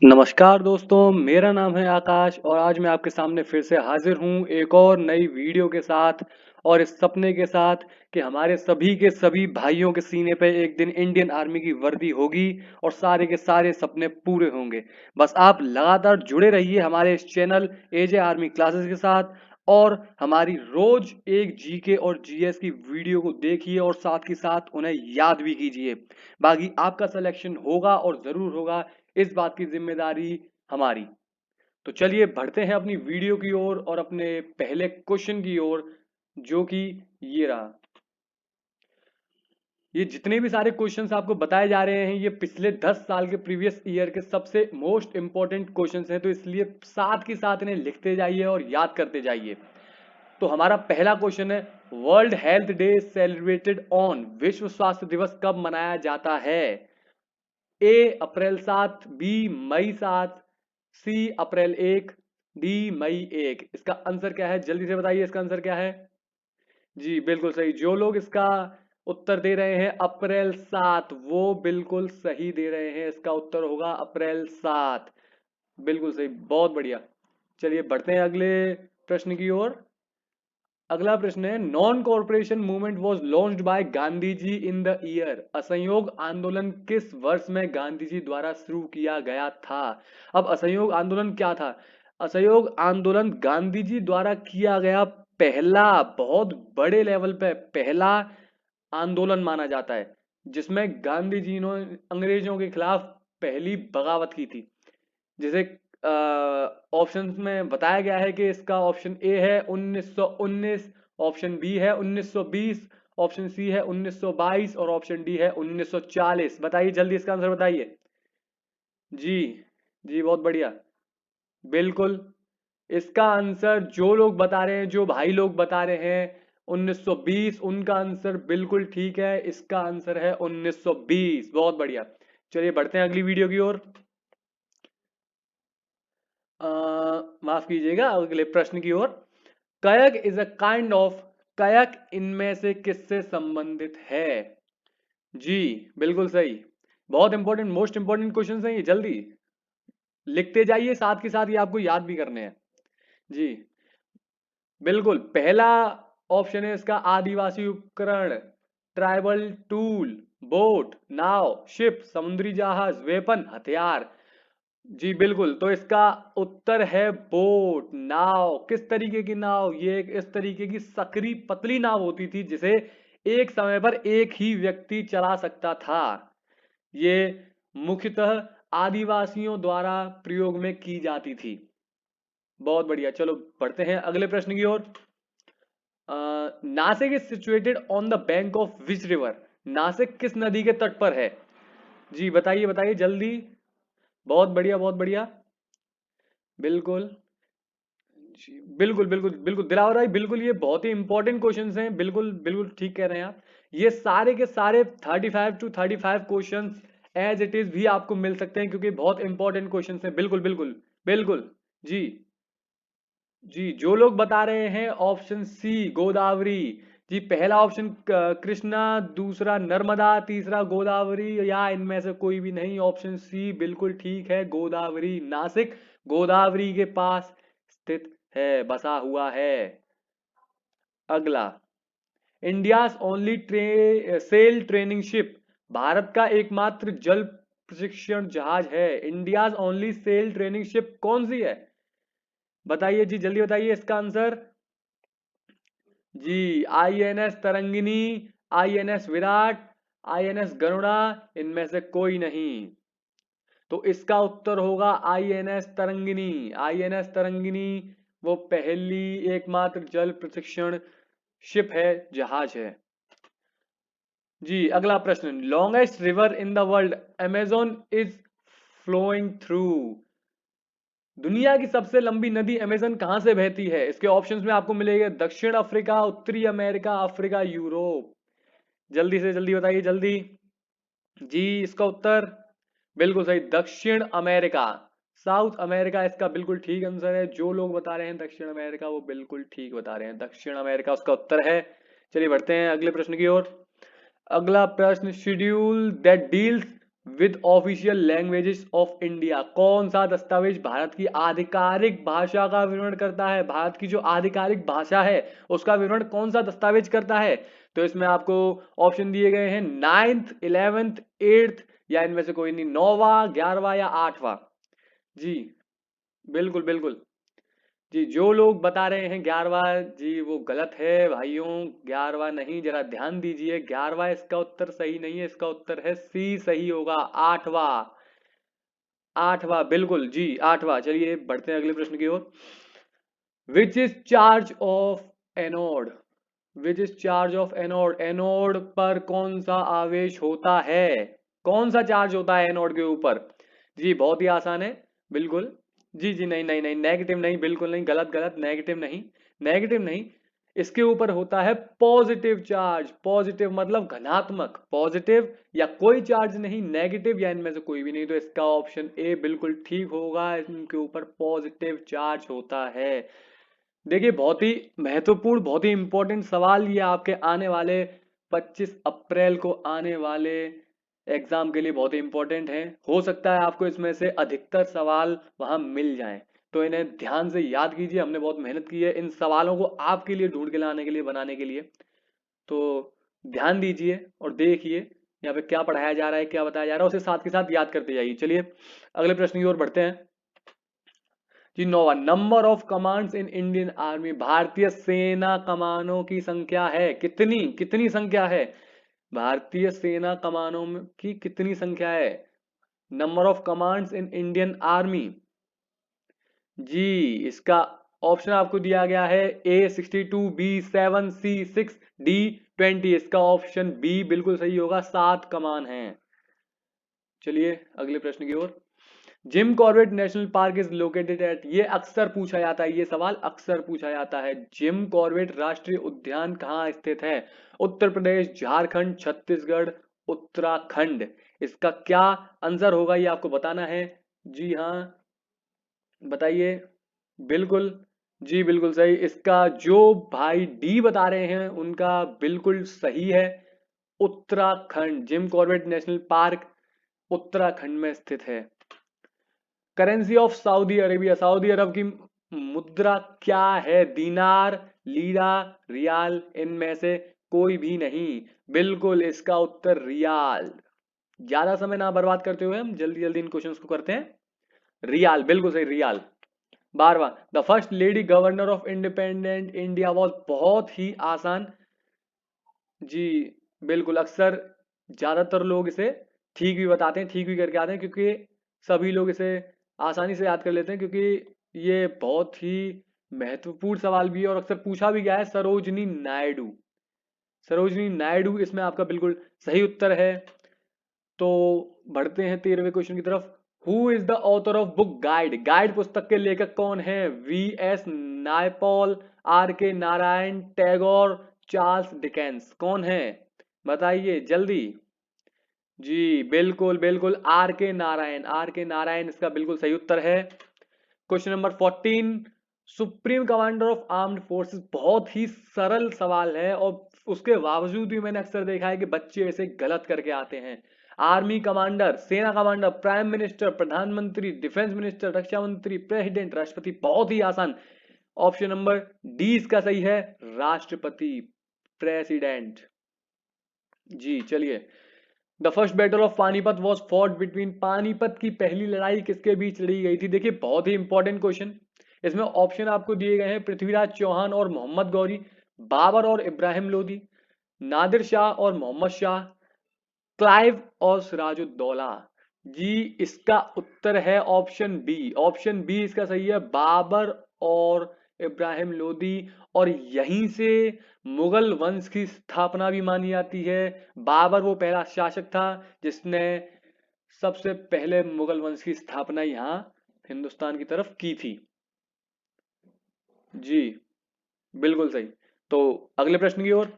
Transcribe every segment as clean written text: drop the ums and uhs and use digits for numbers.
नमस्कार दोस्तों, मेरा नाम है आकाश और आज मैं आपके सामने फिर से हाजिर हूँ एक और नई वीडियो के साथ और इस सपने के साथ कि हमारे सभी के सभी भाइयों के सीने पे एक दिन इंडियन आर्मी की वर्दी होगी और सारे के सारे सपने पूरे होंगे। बस आप लगातार जुड़े रहिए हमारे इस चैनल एजे आर्मी क्लासेस के साथ और हमारी रोज एक जीके और जीएस की वीडियो को देखिए और साथ ही साथ उन्हें याद भी कीजिए। बाकी आपका सिलेक्शन होगा और जरूर होगा, इस बात की जिम्मेदारी हमारी। तो चलिए बढ़ते हैं अपनी वीडियो की ओर और अपने पहले क्वेश्चन की ओर, जो कि ये रहा। ये जितने भी सारे क्वेश्चंस आपको बताए जा रहे हैं ये पिछले 10 साल के प्रीवियस ईयर के सबसे मोस्ट इंपॉर्टेंट क्वेश्चंस हैं, तो इसलिए साथ के साथ इन्हें लिखते जाइए और याद करते जाइए। तो हमारा पहला क्वेश्चन है, world health day celebrated on, विश्व स्वास्थ्य दिवस कब मनाया जाता है? ए अप्रैल 7, बी मई 7, सी अप्रैल 1, डी मई 1। इसका आंसर क्या है? जल्दी से बताइए इसका आंसर क्या है। जी बिल्कुल सही। जो लोग इसका उत्तर दे रहे हैं अप्रैल 7, वो बिल्कुल सही दे रहे हैं। इसका उत्तर होगा अप्रैल 7। बिल्कुल सही, बहुत बढ़िया। चलिए बढ़ते हैं अगले प्रश्न की ओर। अगला प्रश्न है, non corporation movement was launched by Gandhi ji in the year. असहयोग आंदोलन किस वर्ष में गांधी जी द्वारा शुरू किया गया था? अब असहयोग आंदोलन क्या था? असहयोग आंदोलन गांधी जी द्वारा किया गया पहला, बहुत बड़े लेवल पे पहला आंदोलन माना जाता है, जिसमें गांधी जी ने अंग्रेजों के खिलाफ पहली बगावत की थी। जैसे ऑप्शंस में बताया गया है कि इसका ऑप्शन ए है 1919, ऑप्शन बी है 1920, ऑप्शन सी है 1922 और ऑप्शन डी है 1940। बताइए जल्दी इसका आंसर बताइए। जी जी, बहुत बढ़िया। बिल्कुल, इसका आंसर जो लोग बता रहे हैं, जो भाई लोग बता रहे हैं 1920, उनका आंसर बिल्कुल ठीक है। इसका आंसर है 1920। बहुत बढ़िया। चलिए बढ़ते हैं अगली वीडियो की ओर। अ, माफ कीजिएगा, अगले प्रश्न की ओर। कयक इज अ काइंड ऑफ, कयक इनमें से किससे संबंधित है? जी बिल्कुल सही। बहुत इंपॉर्टेंट, मोस्ट इंपॉर्टेंट क्वेश्चन हैं ये, जल्दी लिखते जाइए, साथ के साथ ये आपको याद भी करने हैं। जी बिल्कुल, पहला ऑप्शन है इसका आदिवासी उपकरण, ट्राइबल टूल, बोट, नाव, शिप, समुद्री जहाज, वेपन, हथियार। जी बिल्कुल, तो इसका उत्तर है बोट, नाव। किस तरीके की नाव? ये एक इस तरीके की सकरी पतली नाव होती थी जिसे एक समय पर एक ही व्यक्ति चला सकता था। ये मुख्यतः आदिवासियों द्वारा प्रयोग में की जाती थी। बहुत बढ़िया। चलो बढ़ते हैं अगले प्रश्न की ओर। Nashik is situated on the bank of which river? Nashik किस नदी के तट पर है? जी बताइए बताइए जल्दी। बहुत बढ़िया बहुत बढ़िया। बिल्कुल जी, बिल्कुल बिल्कुल बिल्कुल दिलावर भाई, बिल्कुल ये बहुत ही इंपॉर्टेंट क्वेश्चंस हैं। बिल्कुल बिल्कुल ठीक कह रहे हैं आप। ये सारे के सारे 35 क्वेश्चंस एज इट इज भी आपको मिल सकते हैं, क्योंकि बहुत इंपॉर्टेंट क्वेश्चंस हैं। बिल्कुल बिल्कुल बिल्कुल। जी जी, जो लोग बता रहे हैं ऑप्शन सी गोदावरी। जी पहला ऑप्शन कृष्णा, दूसरा नर्मदा, तीसरा गोदावरी, या इनमें से कोई भी नहीं। ऑप्शन सी बिल्कुल ठीक है, गोदावरी। नासिक गोदावरी के पास स्थित है, बसा हुआ है। अगला, India's only sail training ship, Bharat का एकमात्र जल प्रशिक्षण जहाज है। India's only sail training ship कौन सी है? बताइए जी, जल्दी बताइए इसका आंसर। जी INS Tarangini, INS Viraat, INS Garuda, इनमें से कोई नहीं। तो इसका उत्तर होगा आईएनएस तरंगिनी। आईएनएस तरंगिनी वो पहली एकमात्र जल प्रशिक्षण शिप है, जहाज है। जी अगला प्रश्न, longest river in the world, Amazon is flowing through. दुनिया की सबसे लंबी नदी अमेजन कहां से बहती है? इसके ऑप्शंस में आपको मिलेगा दक्षिण अफ्रीका, उत्तरी अमेरिका, अफ्रीका, यूरोप। जल्दी से जल्दी बताइए जल्दी। जी इसका उत्तर बिल्कुल सही, दक्षिण अमेरिका। साउथ अमेरिका इसका बिल्कुल ठीक आंसर है। जो लोग बता रहे हैं दक्षिण अमेरिका, वो बिल्कुल ठीक बता रहे हैं, दक्षिण अमेरिका उसका उत्तर है। चलिए बढ़ते हैं अगले प्रश्न की ओर। अगला प्रश्न, schedule that deals with official languages of India. कौन सा दस्तावेज भारत की आधिकारिक भाषा का विवरण करता है? भारत की जो आधिकारिक भाषा है उसका विवरण कौन सा दस्तावेज करता है? तो इसमें आपको ऑप्शन दिए गए हैं 9th 11th 8th, या इनमें से कोई नहीं, 9वां 11वां या 8वां। जी बिल्कुल बिल्कुल। जी जो लोग बता रहे हैं 11वां, जी वो गलत है भाइयों, 11वां नहीं, जरा ध्यान दीजिए, 11वां इसका उत्तर सही नहीं है, इसका उत्तर है सी सही होगा, 8वां। 8वां बिल्कुल जी, 8वां। चलिए बढ़ते हैं अगले प्रश्न की ओर। Which is charge of anode? Which is charge of anode? Anode पर कौन सा आवेश होता है? कौन सा चार्ज होता है एनोड के ऊपर? जी बहुत ही आसान है, बिल्कुल। जी जी नहीं नहीं नहीं, नेगेटिव नहीं, बिल्कुल नहीं, गलत गलत, नेगेटिव नहीं, नेगेटिव नहीं। इसके ऊपर होता है पॉजिटिव चार्ज। पॉजिटिव मतलब धनात्मक, पॉजिटिव या कोई चार्ज नहीं, नेगेटिव या इनमें से कोई भी नहीं। तो इसका ऑप्शन ए बिल्कुल ठीक होगा, इनके ऊपर पॉजिटिव चार्ज होता है। देखिए बहुत ही महत्वपूर्ण, बहुत ही इंपॉर्टेंट सवाल ये आपके आने वाले 25 अप्रैल को आने वाले एग्जाम के लिए बहुत ही इंपॉर्टेंट है। हो सकता है आपको इसमें से अधिकतर सवाल वहां मिल जाएं, तो इन्हें ध्यान से याद कीजिए। हमने बहुत मेहनत की है इन सवालों को आपके लिए ढूंढ के लाने के लिए, बनाने के लिए। तो ध्यान दीजिए और देखिए यहाँ पे क्या पढ़ाया जा रहा है, क्या बताया जा रहा है, उसे साथ के साथ याद करते जाइए। चलिए अगले प्रश्न की ओर बढ़ते हैं जी। 9वां, number of commands in Indian army. भारतीय सेना कमानों की संख्या है कितनी? कितनी संख्या है भारतीय सेना कमानों की? कितनी संख्या है? Number of commands in Indian army. जी इसका ऑप्शन आपको दिया गया है ए 62, बी 7, सी 6, डी 20। इसका ऑप्शन बी बिल्कुल सही होगा, 7 कमान है। चलिए अगले प्रश्न की ओर। Jim Corbett National Park is located at. ये अक्सर पूछा जाता है, ये सवाल अक्सर पूछा जाता है। जिम कॉर्बेट राष्ट्रीय उद्यान कहाँ स्थित है? उत्तर प्रदेश, झारखंड, छत्तीसगढ़, उत्तराखंड। इसका क्या आंसर होगा ये आपको बताना है। जी हाँ बताइए। बिल्कुल जी बिल्कुल सही। इसका जो भाई डी बता रहे हैं उनका बिल्कुल सही है, Uttarakhand. Jim Corbett National Park Uttarakhand में स्थित है। Currency of Saudi Arabia. Saudi Arab की मुद्रा क्या है? दीनार, लीरा, रियाल, इनमें से कोई भी नहीं। बिल्कुल इसका उत्तर रियाल। ज्यादा समय ना बर्बाद करते हुए हम जल्दी जल्दी इन क्वेश्चंस को करते हैं। रियाल बिल्कुल सही, रियाल। 12वां, the first lady governor of independent India was. बहुत ही आसान जी, बिल्कुल। अक्सर ज्यादातर लोग इसे ठीक भी बताते हैं, ठीक भी करके आते हैं, क्योंकि सभी लोग इसे आसानी से याद कर लेते हैं, क्योंकि ये बहुत ही महत्वपूर्ण सवाल भी है और अक्सर पूछा भी गया है। सरोजनी नायडू। सरोजनी नायडू इसमें आपका बिल्कुल सही उत्तर है। तो बढ़ते हैं 13वें क्वेश्चन की तरफ। Who is the author of book guide? Guide पुस्तक के लेखक कौन है? वी एस नायपॉल, आर के नारायण, टैगोर, चार्ल्स डिकेंस। कौन है बताइए जल्दी। जी बिल्कुल बिल्कुल, आर के नारायण। आर के नारायण इसका बिल्कुल सही उत्तर है। Question number 14, supreme commander of armed forces. बहुत ही सरल सवाल है और उसके बावजूद भी मैंने अक्सर देखा है कि बच्चे इसे गलत करके आते हैं। आर्मी कमांडर, सेना कमांडर, प्राइम मिनिस्टर, प्रधानमंत्री, डिफेंस मिनिस्टर, रक्षा मंत्री, प्रेसिडेंट, राष्ट्रपति। बहुत ही आसान। ऑप्शन नंबर डी इसका सही है, राष्ट्रपति, प्रेसिडेंट। जी चलिए। The first battle of Panipat was fought between. Panipat की पहली लड़ाई किसके बीच लड़ी गई थी? देखिए बहुत ही इंपॉर्टेंट क्वेश्चन। इसमें ऑप्शन आपको दिए गए हैं पृथ्वीराज चौहान और मोहम्मद गौरी, बाबर और इब्राहिम लोदी, नादिर शाह और मोहम्मद शाह, क्लाइव और सिराजुद्दौला। जी इसका उत्तर है ऑप्शन बी। ऑप्शन बी इसका सही है, बाबर और इब्राहिम लोदी। और यहीं से मुगल वंश की स्थापना भी मानी जाती है। बाबर वो पहला शासक था जिसने सबसे पहले मुगल वंश की स्थापना यहाँ हिंदुस्तान की तरफ की थी। जी बिल्कुल सही। तो अगले प्रश्न की ओर।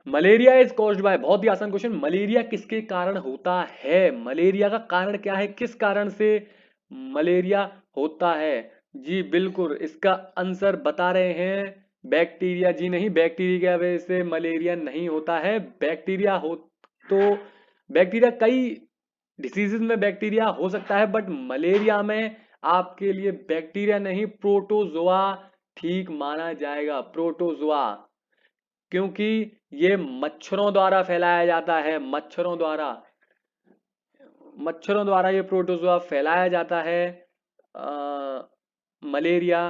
Malaria is caused by. बहुत ही आसान क्वेश्चन। मलेरिया किसके कारण होता है? मलेरिया का कारण क्या है? किस कारण से मलेरिया होता है? जी बिल्कुल इसका आंसर बता रहे हैं, बैक्टीरिया। जी नहीं, बैक्टीरिया की वजह से मलेरिया नहीं होता है। बैक्टीरिया हो तो बैक्टीरिया कई डिसीजेज में बैक्टीरिया हो सकता है, बट मलेरिया में आपके लिए बैक्टीरिया नहीं, प्रोटोजोआ ठीक माना जाएगा, प्रोटोजोआ, क्योंकि ये मच्छरों द्वारा फैलाया जाता है, मच्छरों द्वारा ये प्रोटोजोआ फैलाया जाता है मलेरिया।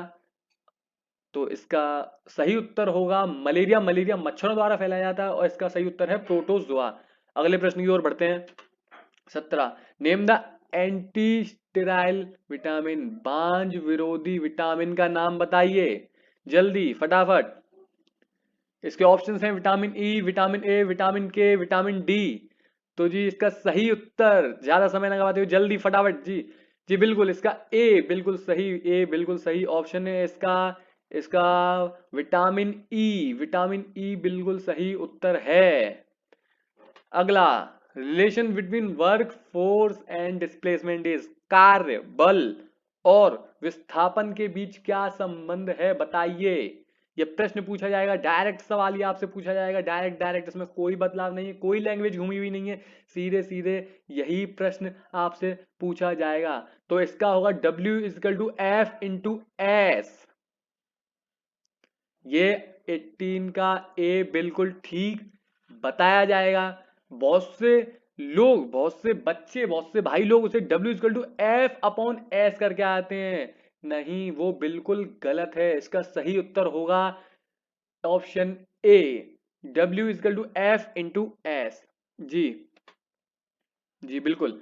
तो इसका सही उत्तर होगा मलेरिया, मलेरिया मच्छरों द्वारा फैलाया जाता है और इसका सही उत्तर है प्रोटोजोआ। अगले प्रश्न की ओर बढ़ते हैं। 17, name the anti sterile vitamin, बांझ विरोधी विटामिन का नाम बताइए, जल्दी फटाफट। इसके ऑप्शंस हैं vitamin E, vitamin A, vitamin के, विटामिन डी। तो जी इसका सही उत्तर, ज्यादा समय ना गवाते हुए जल्दी फटाफट जी। जी बिल्कुल, इसका ए बिल्कुल सही, ए बिल्कुल सही ऑप्शन है इसका। इसका विटामिन ई, विटामिन ई बिल्कुल सही उत्तर है। अगला, relation between work force and displacement is, कार्य बल और विस्थापन के बीच क्या संबंध है बताइए। ये प्रश्न पूछा जाएगा, डायरेक्ट सवाल ये आपसे पूछा जाएगा, डायरेक्ट डायरेक्ट, इसमें कोई बदलाव नहीं है, कोई लैंग्वेज घूमी हुई नहीं है, सीधे सीधे यही प्रश्न आपसे पूछा जाएगा। तो इसका होगा W is equal to F into S. ये 18 का ए बिल्कुल ठीक बताया जाएगा। बहुत से लोग, बहुत से बच्चे, बहुत से भाई लोग उसे W is equal to F upon S करके आते हैं, नहीं वो बिल्कुल गलत है। इसका सही उत्तर होगा option A, W is equal to F into S. जी जी बिल्कुल।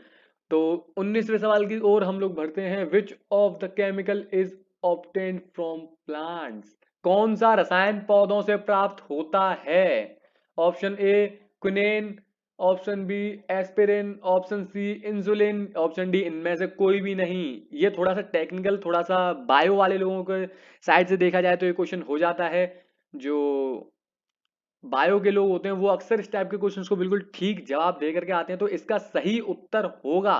तो 19वें सवाल की ओर हम लोग बढ़ते हैं। Which of the chemical is obtained from plants, कौन सा रसायन पौधों से प्राप्त होता है। Option A quinine, option B aspirin, option C insulin, option D इनमें से कोई भी नहीं। ये थोड़ा सा टेक्निकल, थोड़ा सा बायो वाले लोगों के साइड से देखा जाए तो ये क्वेश्चन हो जाता है। जो बायो के लोग होते हैं वो अक्सर इस टाइप के क्वेश्चंस को बिल्कुल ठीक जवाब दे करके आते हैं। तो इसका सही उत्तर होगा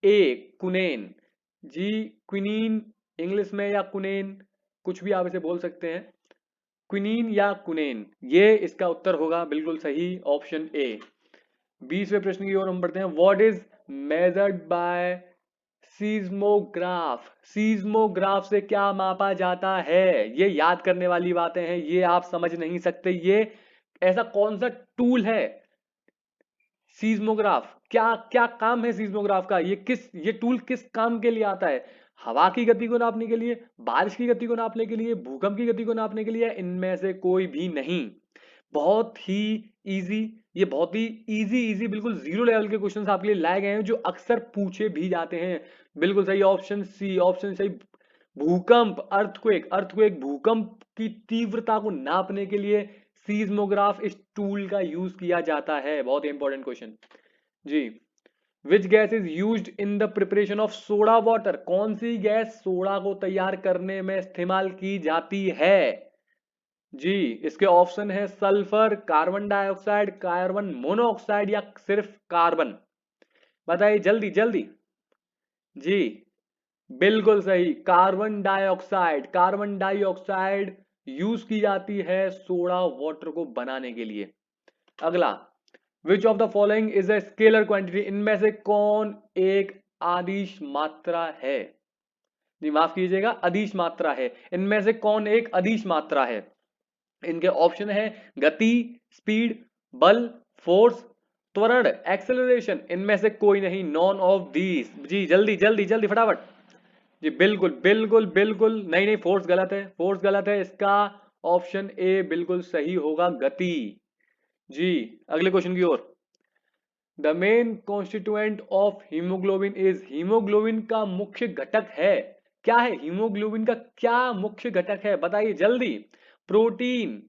ए कुनेन। जी क्विनीन इंग्लिश में, या कुनेन, कुछ भी आप इसे बोल सकते हैं, क्विनीन या कुनेन, ये इसका उत्तर होगा बिल्कुल सही, ऑप्शन ए। 20वें प्रश्न की ओर हम बढ़ते हैं। व्हाट इज मेजर्ड बाय सीज्मोग्राफ, सीज्मोग्राफ से क्या मापा जाता है। ये याद करने वाली बातें हैं, ये आप समझ नहीं सकते। ये ऐसा कौन सा टूल है सीज्मोग्राफ, क्या क्या काम है सीज्मोग्राफ का, ये टूल किस काम के लिए आता है। हवा की गति को नापने के लिए, बारिश की गति को नापने के लिए, भूकंप की गति को नापने के लिए, इनमें से कोई भी नहीं। बहुत ही इजी, ये बहुत ही इजी इजी बिल्कुल जीरो लेवल के क्वेश्चंस आपके लिए लाए गए हैं, जो अक्सर पूछे भी जाते हैं। बिल्कुल सही ऑप्शन सी, ऑप्शन सही। भूकंप, अर्थक्वेक, अर्थक्वेक भूकंप की तीव्रता को नापने के लिए सीज्मोग्राफ इस टूल का यूज किया जाता है। बहुत इंपॉर्टेंट क्वेश्चन जी। Which gas is used in the preparation of soda water, कौन सी गैस सोडा को तैयार करने में इस्तेमाल की जाती है। जी इसके ऑप्शन है sulphur, carbon dioxide, carbon monoxide या सिर्फ कार्बन। बताइए जल्दी जल्दी। जी बिल्कुल सही, carbon dioxide, carbon dioxide use की जाती है सोडा वाटर को बनाने के लिए। अगला, विच of the following is a scalar quantity, इनमें से कौन एक आदिश मात्रा है। जी माफ कीजिएगा, अदिश मात्रा है। इनमें से कौन एक अदिश मात्रा है। इनके ऑप्शन है गति, स्पीड, बल, फोर्स, त्वरण, एक्सेलरेशन, इनमें से कोई नहीं, नॉन ऑफ दीज। जी जल्दी जल्दी जल्दी फटाफट। जी बिल्कुल बिल्कुल बिल्कुल नहीं नहीं, फोर्स गलत है, फोर्स गलत है। इसका ऑप्शन ए बिल्कुल सही होगा, गति। जी अगले क्वेश्चन की ओर। The main constituent of haemoglobin is, haemoglobin का मुख्य घटक है, क्या है हीमोग्लोबिन का क्या मुख्य घटक है बताइए जल्दी। प्रोटीन,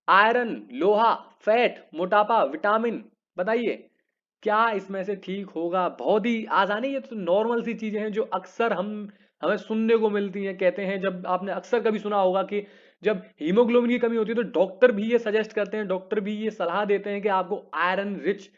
आयरन, लोहा, फैट, मोटापा, विटामिन, बताइए क्या इसमें से ठीक होगा। बहुत ही आसान है, ये तो नॉर्मल सी चीजें हैं जो अक्सर हमें सुनने को मिलती हैं। कहते हैं, जब आपने अक्सर कभी सुना होगा कि जब हीमोग्लोबिन की कमी होती है तो डॉक्टर भी ये सजेस्ट करते हैं, डॉक्टर भी ये सलाह देते हैं कि आपको आयरन रिच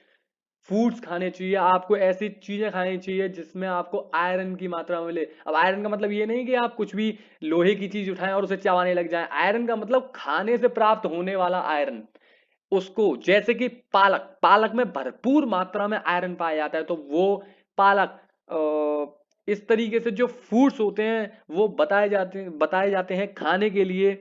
फूड्स खाने चाहिए, आपको ऐसी चीजें खानी चाहिए जिसमें आपको आयरन की मात्रा मिले। अब आयरन का मतलब ये नहीं कि आप कुछ भी लोहे की चीज उठाएं और उसे चबाने लग जाएं। आयरन का मतलब खाने से प्राप्त होने वाला आयरन। उसको, जैसे कि पालक, पालक में भरपूर मात्रा में आयरन पाया जाता है, तो वो पालक इस तरीके से जो फूड्स होते हैं वो बताए जाते हैं खाने के लिए,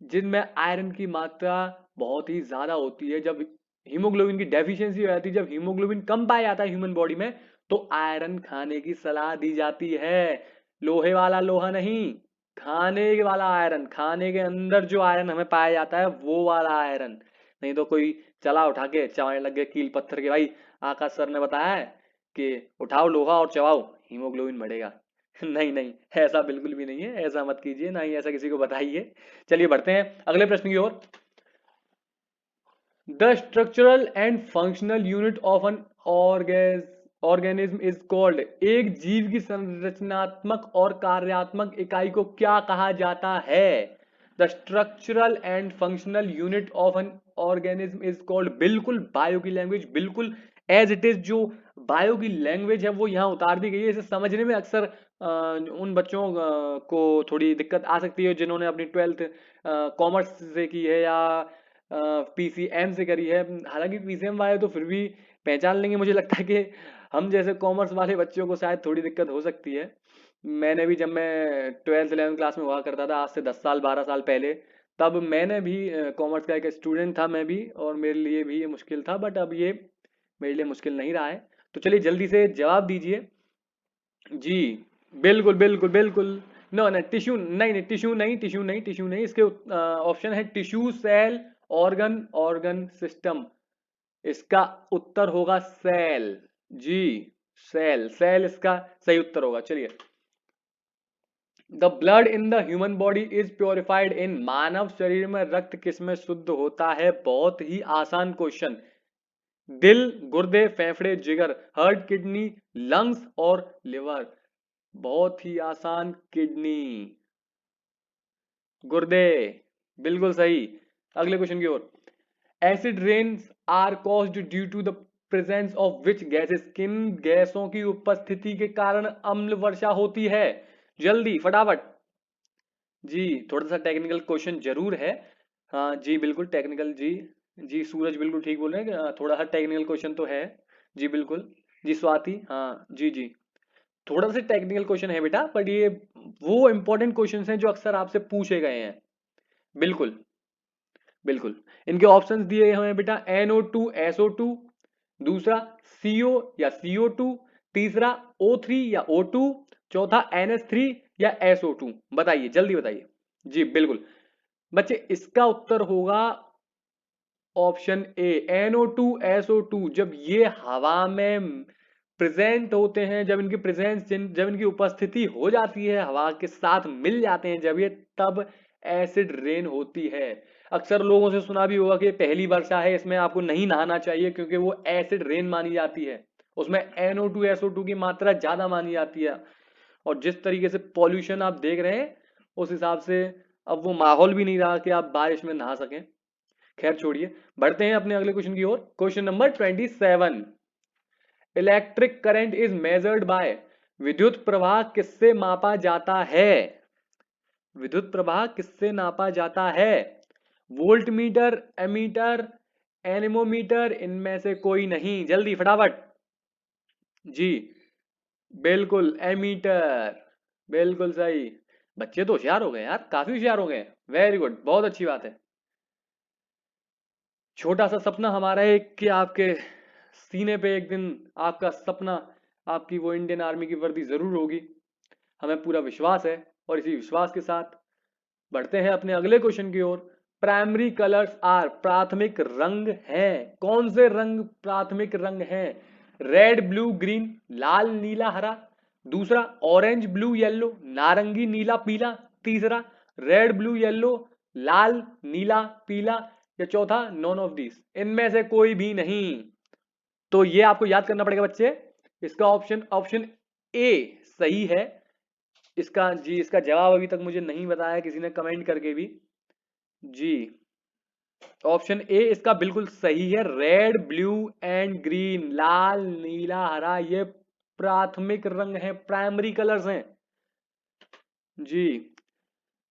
जिनमें आयरन की मात्रा बहुत ही ज्यादा होती है। जब हीमोग्लोबिन की डेफिशिएंसी हो जाती है, जब हीमोग्लोबिन कम पाया जाता है ह्यूमन बॉडी में, तो आयरन खाने की सलाह दी जाती है। लोहे वाला लोहा नहीं, खाने वाला आयरन, खाने के अंदर जो आयरन हमें पाया जाता है वो वाला आयरन। नहीं तो कोई चला उठा के चबाने लग गए कील पत्थर के, भाई आकाश सर ने बताया है कि उठाओ लोहा और चबाओ हीमोग्लोबिन बढ़ेगा। नहीं नहीं, ऐसा बिल्कुल भी नहीं है, ऐसा मत कीजिए, ना ही ऐसा किसी को बताइए। चलिए बढ़ते हैं अगले प्रश्न की ओर। The structural and functional unit of an organism is called, एक जीव की संरचनात्मक और कार्यात्मक इकाई को क्या कहा जाता है? The structural and functional unit of an organism is called, बिल्कुल बायो की लैंग्वेज, बिल्कुल एज इट इज जो बायो की लैंग्वेज है वो यहाँ उतार दी गई है। इसे समझने में अक्सर उन बच्चों को थोड़ी दिक्कत आ सकती है जिन्होंने अपनी 12th कॉमर्स से की है या पीसीएम से करी है। हालांकि पीसीएम वाले तो फिर भी पहचान लेंगे, मुझे लगता है कि हम जैसे कॉमर्स वाले बच्चों को शायद थोड़ी दिक्कत हो सकती है। मैंने भी, जब मैं 12th 11th क्लास में हुआ करता था, आज से 10 साल 12 साल पहले, तब मैंने भी कॉमर्स का एक स्टूडेंट था मैं भी, और मेरे लिए भी ये मुश्किल था, बट अब ये मेरे लिए मुश्किल नहीं रहा है। तो चलिए जल्दी से जवाब दीजिए। जी बिल्कुल बिल्कुल बिल्कुल। नो ना, टिश्यू नहीं, नहीं टिश्यू नहीं, टिश्यू नहीं, टिश्यू नहीं, इसके ऑप्शन है tissue, cell, organ, organ system. इसका उत्तर होगा सेल। जी, सेल, सेल इसका सही उत्तर होगा। चलिए, the blood in the human body is purified in, मानव शरीर में रक्त किसमें शुद्ध होता है? बहुत ही आसान क्वेश्चन। दिल, गुर्दे, फेफड़े, जिगर, हार्ट, किडनी, लंग्स और लिवर। बहुत ही आसान, किडनी, गुर्दे, बिल्कुल सही। अगले क्वेश्चन की ओर। Acid rains are caused due to the presence of which gases, किन गैसों की उपस्थिति के कारण अम्ल वर्षा होती है? जल्दी फटाफट। जी, थोड़ा सा टेक्निकल क्वेश्चन जरूर है। हाँ जी बिल्कुल टेक्निकल जी। जी सूरज बिल्कुल ठीक बोल रहे हैं कि थोड़ा सा टेक्निकल क्वेश्चन तो है। जी बिल्कुल। जी स्वाति, हाँ जी जी, थोड़ा सा टेक्निकल क्वेश्चन है बेटा, बट ये वो इंपॉर्टेंट क्वेश्चन हैं जो अक्सर आपसे पूछे गए हैं। बिल्कुल बिल्कुल। इनके ऑप्शंस दिए हुए हैं बेटा, NO2 SO2, दूसरा CO या CO2, तीसरा O3 या O2, चौथा NH3 या SO2। बताइए जल्दी बताइए। जी बिल्कुल बच्चे, इसका उत्तर होगा ऑप्शन ए, NO2 SO2। जब ये हवा में प्रेजेंट होते हैं, जब इनकी प्रेजेंस, जब इनकी उपस्थिति हो जाती है, हवा के साथ मिल जाते हैं जब ये, तब एसिड रेन होती है। अक्सर लोगों से सुना भी होगा कि पहली वर्षा है, इसमें आपको नहीं नहाना चाहिए क्योंकि वो एसिड रेन मानी जाती है, उसमें NO2 SO2 की मात्रा ज्यादा मानी जाती है। और जिस तरीके से पॉल्यूशन आप देख रहे हैं, उस हिसाब से अब वो माहौल भी नहीं रहा कि आप बारिश में नहा सकें। खैर छोड़िए, बढ़ते हैं अपने अगले क्वेश्चन की ओर। Question number 27। Electric current is measured by, विद्युत प्रवाह किससे मापा जाता है? विद्युत प्रवाह किससे नापा जाता है? वोल्ट मीटर, एमीटर, एनेमोमीटर, इनमें से कोई नहीं, जल्दी फटाफट। जी बिल्कुल एमीटर, बिल्कुल सही। बच्चे तो होशियार हो गए यार, काफी होशियार हो गए। वेरी गुड, बहुत अच्छी बात है। छोटा सा सपना हमारा है कि आपके सीने पे एक दिन आपका सपना, आपकी वो इंडियन आर्मी की वर्दी जरूर होगी, हमें पूरा विश्वास है। और इसी विश्वास के साथ बढ़ते हैं अपने अगले क्वेश्चन की ओर। प्राइमरी कलर्स आर, प्राथमिक रंग हैं, कौन से रंग प्राथमिक रंग हैं? रेड, ब्लू, ग्रीन, लाल, नीला, हरा, दूसरा ऑरेंज, ब्लू, येलो, नारंगी, नीला, पीला, तीसरा रेड, ब्लू, येलो, लाल, नीला, पीला, या चौथा नॉन ऑफ दिस, इनमें से कोई भी नहीं। तो ये आपको याद करना पड़ेगा बच्चे। इसका ऑप्शन, ऑप्शन ए सही है। इसका जी, इसका जवाब अभी तक मुझे नहीं बताया किसी ने कमेंट करके भी। जी, ऑप्शन ए इसका बिल्कुल सही है। रेड, ब्लू एंड ग्रीन, लाल, नीला, हरा, ये प्राथमिक रंग है, प्राइमरी कलर्स हैं। जी,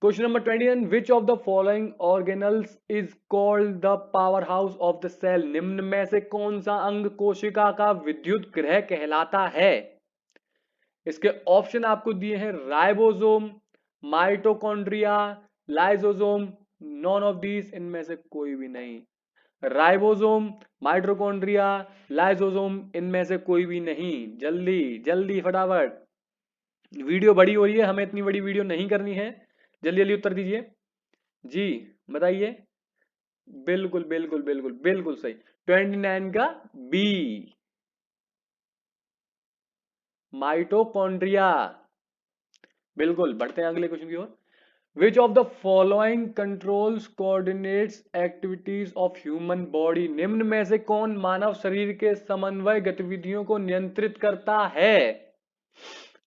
question number 21, which of the following organelles is called the power house of the cell? निम्न में से कौन सा अंग कोशिका का विद्युत गृह कहलाता है? इसके ऑप्शन आपको दिए हैं, ribosome, mitochondria, lysosome, non of these, इनमें से कोई भी नहीं। राइबोसोम, माइटोकॉन्ड्रिया, लाइसोसोम, इनमें से कोई भी नहीं। जल्दी जल्दी फटाफट, वीडियो बड़ी हो रही है, हमें इतनी बड़ी वीडियो नहीं करनी है। जल्दी जल्दी उत्तर दीजिए जी, बताइए। बिल्कुल बिल्कुल बिल्कुल बिल्कुल सही, 29 का बी, माइटोकॉन्ड्रिया। बिल्कुल, बढ़ते हैं अगले क्वेश्चन की ओर। Which of the following controls coordinates activities of human body? निम्न में से कौन मानव शरीर के समन्वय गतिविधियों को नियंत्रित करता है?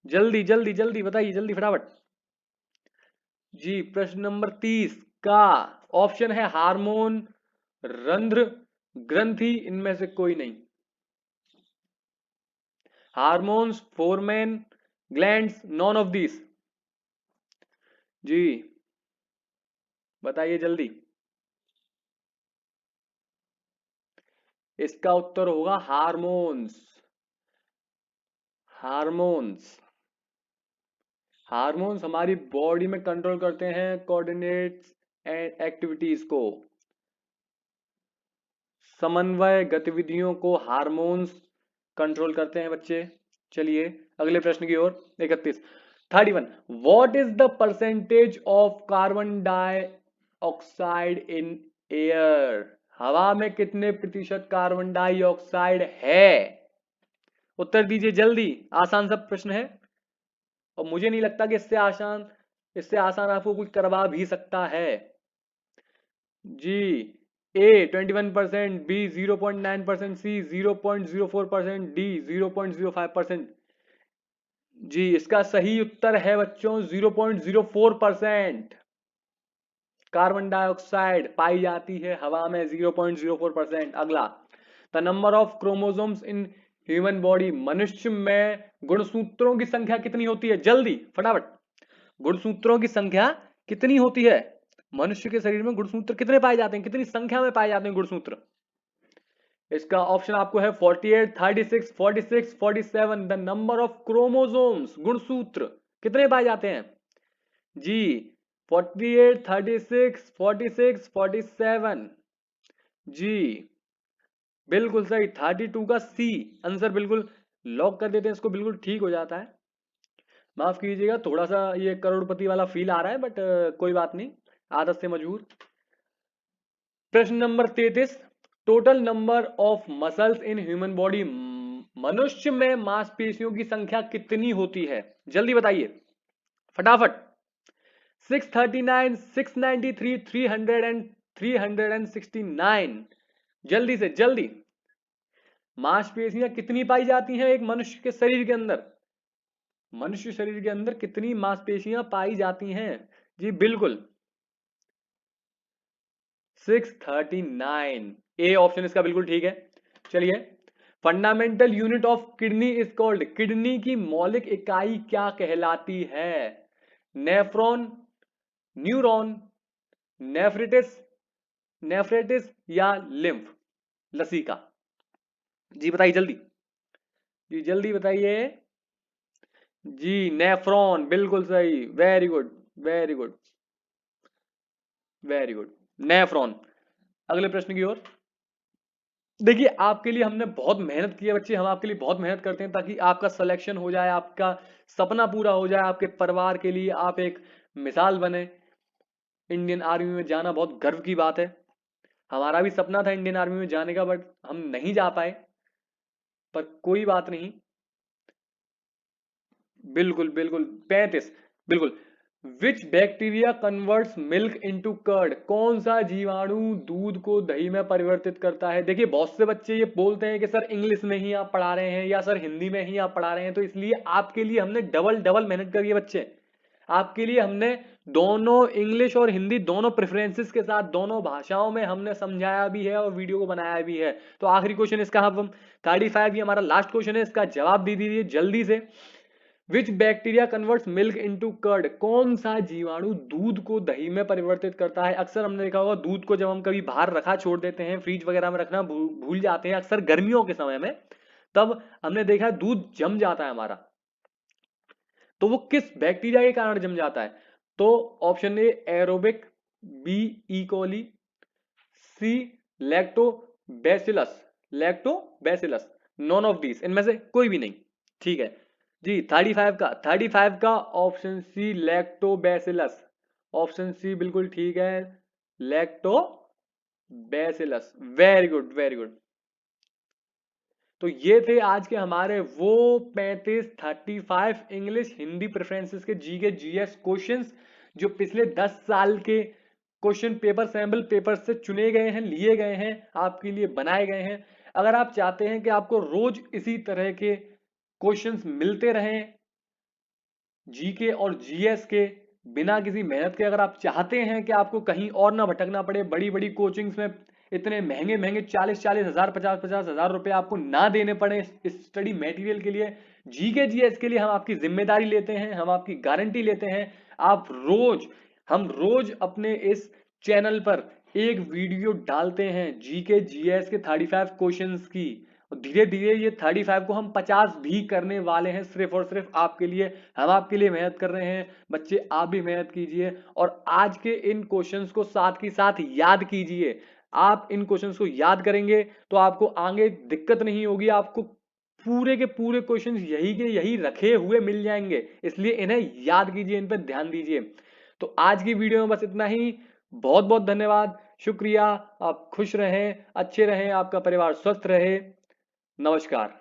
जल्दी जल्दी जल्दी बताइए, जल्दी फटाफट जी। प्रश्न नंबर 30 का ऑप्शन है हार्मोन, रंध्र, ग्रंथि, इनमें से कोई नहीं। Hormones, foramen, glands, none of this. जी बताइए जल्दी। इसका उत्तर होगा हार्मोन्स। हार्मोन्स, हार्मोन्स हमारी बॉडी में कंट्रोल करते हैं कोऑर्डिनेट्स एंड एक्टिविटीज को, समन्वय गतिविधियों को हार्मोन्स कंट्रोल करते हैं बच्चे। चलिए अगले प्रश्न की ओर। 31 what is the percentage of carbon dioxide in air? हवा में कितने प्रतिशत कार्बन डाइऑक्साइड है? उत्तर दीजिए जल्दी, आसान सा प्रश्न है और मुझे नहीं लगता कि इससे आसान आपको कोई करवा भी सकता है। जी, ए 21%, बी 0.9%, सी 0.04%, डी 0.05%। जी इसका सही उत्तर है बच्चों 0.04%। कार्बन डाइऑक्साइड पाई जाती है हवा में 0.04%। अगला, the number of chromosomes in human body? मनुष्य में गुणसूत्रों की संख्या कितनी होती है? जल्दी फटाफट, गुणसूत्रों की संख्या कितनी होती है? मनुष्य के शरीर में गुणसूत्र कितने पाए जाते हैं, कितनी संख्या में पाए जाते हैं गुणसूत्र? इसका ऑप्शन आपको है 48, 36, 46, 47। द नंबर ऑफ क्रोमोसोम्स, गुणसूत्र कितने पाए जाते हैं? जी 48, 36, 46, 47। जी बिल्कुल सही, 32 का सी आंसर बिल्कुल लॉक कर देते हैं, इसको बिल्कुल ठीक हो जाता है। माफ कीजिएगा, थोड़ा सा ये करोड़पति वाला फील आ रहा है, बट कोई बात नहीं, आदत से मजबूर। प्रश्न number 33, total number of muscles in human body? मनुष्य में मांसपेशियों की संख्या कितनी होती है? जल्दी बताइए फटाफट। 639, 693, 300 एंड 369। जल्दी से जल्दी, मांसपेशियां कितनी पाई जाती हैं एक मनुष्य के शरीर के अंदर? मनुष्य शरीर के अंदर कितनी मांसपेशियां पाई जाती हैं? जी बिल्कुल 639, ए ऑप्शन इसका बिल्कुल ठीक है। चलिए, fundamental unit of kidney is called? Kidney की मौलिक इकाई क्या कहलाती है? नेफ्रॉन, न्यूरॉन, नेफ्रिटिस, नेफ्रेटिस या लिम्फ, लसीका? जी बताइए जल्दी, जी जल्दी बताइए। जी नेफ्रॉन बिल्कुल सही, very good very good very good, nephron. अगले प्रश्न की ओर। देखिए आपके लिए हमने बहुत मेहनत की है बच्चे, हम आपके लिए बहुत मेहनत करते हैं ताकि आपका सिलेक्शन हो जाए, आपका सपना पूरा हो जाए, आपके परिवार के लिए आप एक मिसाल बने। इंडियन आर्मी में जाना बहुत गर्व की बात है, हमारा भी सपना था इंडियन आर्मी में जाने का, बट हम नहीं जा पाए, पर कोई बात नहीं। बिल्कुल बिल्कुल 35, बिल्कुल। Which bacteria converts milk into curd? कौन सा जीवाणु दूध को दही में परिवर्तित करता है? देखिए बहुत से बच्चे ये बोलते हैं कि सर इंग्लिश में ही आप पढ़ा रहे हैं या सर हिंदी में ही आप पढ़ा रहे हैं, तो इसलिए आपके लिए हमने डबल डबल मेहनत करी है बच्चे। आपके लिए हमने दोनों इंग्लिश और हिंदी दोनों प्रेफरेंसेस के साथ दोनों भाषाओं में हमने समझाया भी है और वीडियो को बनाया भी है। तो आखिरी क्वेश्चन इसका, हम 35, ये हमारा लास्ट क्वेश्चन है, इसका जवाब दे दीजिए जल्दी से। Which bacteria converts milk into curd, कौन सा जीवाणु दूध को दही में परिवर्तित करता है। अक्सर हमने देखा होगा दूध को जब हम कभी बाहर रखा छोड़ देते हैं, फ्रिज वगैरह में रखना भूल जाते हैं, अक्सर गर्मियों के समय में, तब हमने देखा है दूध जम जाता है हमारा। तो वो किस बैक्टीरिया के कारण जम जाता है? तो option A aerobic, B E coli, C lactobacillus, lactobacillus, none of these, इनमें से कोई भी नहीं। ठीक है जी, 35 का option C lactobacillus, option C बिल्कुल ठीक है, lactobacillus. Very good very good. तो ये थे आज के हमारे वो 35 इंग्लिश हिंदी प्रेफरेंसेस के जी के जीएस क्वेश्चंस जो पिछले 10 साल के क्वेश्चन पेपर सैंपल पेपर से चुने गए हैं, लिए गए हैं, आपके लिए बनाए गए हैं। अगर आप चाहते हैं कि आपको रोज इसी तरह के क्वेश्चंस मिलते रहें जीके और जीएस के बिना किसी मेहनत के, अगर आप चाहते हैं कि आपको कहीं और ना भटकना पड़े, बड़ी बड़ी कोचिंग्स में इतने महंगे महंगे 40-40 हजार 50-50 हजार रुपए आपको ना देने पड़े इस स्टडी मटेरियल के लिए, जीके जीएस के लिए हम आपकी जिम्मेदारी लेते हैं, हम आपकी गारंटी लेते हैं। हम रोज अपने इस चैनल पर एक वीडियो डालते हैं जीके जीएस के 35 क्वेश्चंस की, और धीरे धीरे ये 35 को हम 50 भी करने वाले हैं, सिर्फ और सिर्फ आपके लिए। हम आपके लिए मेहनत कर रहे हैं, बच्चे आप भी मेहनत कीजिए और आज के इन क्वेश्चंस को साथ ही साथ याद कीजिए। आप इन क्वेश्चंस को याद करेंगे तो आपको आगे दिक्कत नहीं होगी, आपको पूरे के पूरे क्वेश्चंस यही के यही रखे हुए मिल जाएंगे, इसलिए इन्हें याद कीजिए, इन पर ध्यान दीजिए। तो आज की वीडियो में बस इतना ही। बहुत बहुत धन्यवाद, शुक्रिया। आप खुश रहें, अच्छे रहें, आपका परिवार स्वस्थ रहे। नमस्कार।